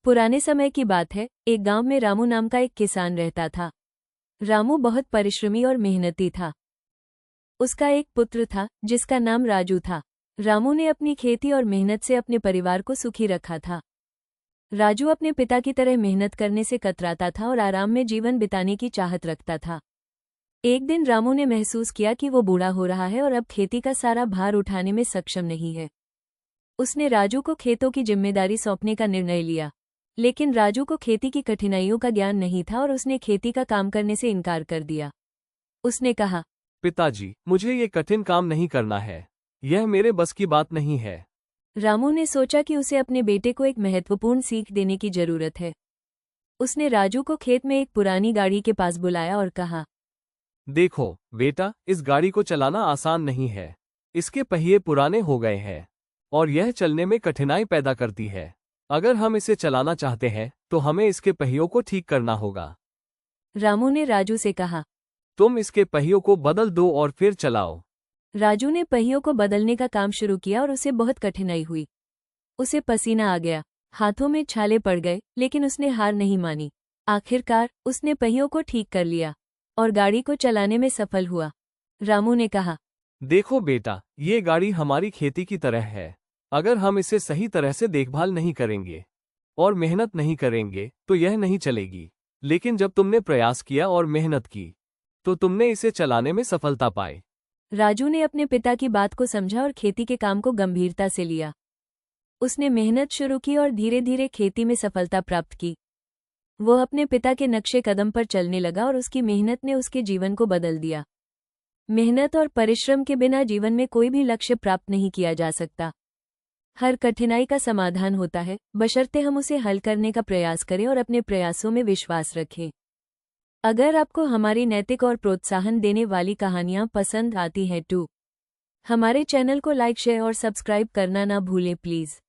पुराने समय की बात है। एक गांव में रामू नाम का एक किसान रहता था। रामू बहुत परिश्रमी और मेहनती था। उसका एक पुत्र था जिसका नाम राजू था। रामू ने अपनी खेती और मेहनत से अपने परिवार को सुखी रखा था। राजू अपने पिता की तरह मेहनत करने से कतराता था और आराम में जीवन बिताने की चाहत रखता था। एक दिन रामू ने महसूस किया कि वो बूढ़ा हो रहा है और अब खेती का सारा भार उठाने में सक्षम नहीं है। उसने राजू को खेतों की जिम्मेदारी सौंपने का निर्णय लिया। लेकिन राजू को खेती की कठिनाइयों का ज्ञान नहीं था और उसने खेती का काम करने से इनकार कर दिया। उसने कहा, पिताजी, मुझे ये कठिन काम नहीं करना है। यह मेरे बस की बात नहीं है। रामू ने सोचा कि उसे अपने बेटे को एक महत्वपूर्ण सीख देने की जरूरत है। उसने राजू को खेत में एक पुरानी गाड़ी के पास बुलाया और कहा, देखो बेटा, इस गाड़ी को चलाना आसान नहीं है। इसके पहिए पुराने हो गए हैं और यह चलने में कठिनाई पैदा करती है। अगर हम इसे चलाना चाहते हैं तो हमें इसके पहियों को ठीक करना होगा। रामू ने राजू से कहा। तुम इसके पहियों को बदल दो और फिर चलाओ। राजू ने पहियों को बदलने का काम शुरू किया और उसे बहुत कठिनाई हुई। उसे पसीना आ गया, हाथों में छाले पड़ गए, लेकिन उसने हार नहीं मानी। आखिरकार उसने पहियों को ठीक कर लिया और गाड़ी को चलाने में सफल हुआ। रामू ने कहा, देखो बेटा, ये गाड़ी हमारी खेती की तरह है। अगर हम इसे सही तरह से देखभाल नहीं करेंगे और मेहनत नहीं करेंगे तो यह नहीं चलेगी। लेकिन जब तुमने प्रयास किया और मेहनत की तो तुमने इसे चलाने में सफलता पाई। राजू ने अपने पिता की बात को समझा और खेती के काम को गंभीरता से लिया। उसने मेहनत शुरू की और धीरे धीरे खेती में सफलता प्राप्त की। वो अपने पिता के नक्शे कदम पर चलने लगा और उसकी मेहनत ने उसके जीवन को बदल दिया। मेहनत और परिश्रम के बिना जीवन में कोई भी लक्ष्य प्राप्त नहीं किया जा सकता। हर कठिनाई का समाधान होता है, बशर्ते हम उसे हल करने का प्रयास करें और अपने प्रयासों में विश्वास रखें। अगर आपको हमारी नैतिक और प्रोत्साहन देने वाली कहानियाँ पसंद आती हैं तो हमारे चैनल को लाइक, शेयर और सब्सक्राइब करना ना भूलें प्लीज़।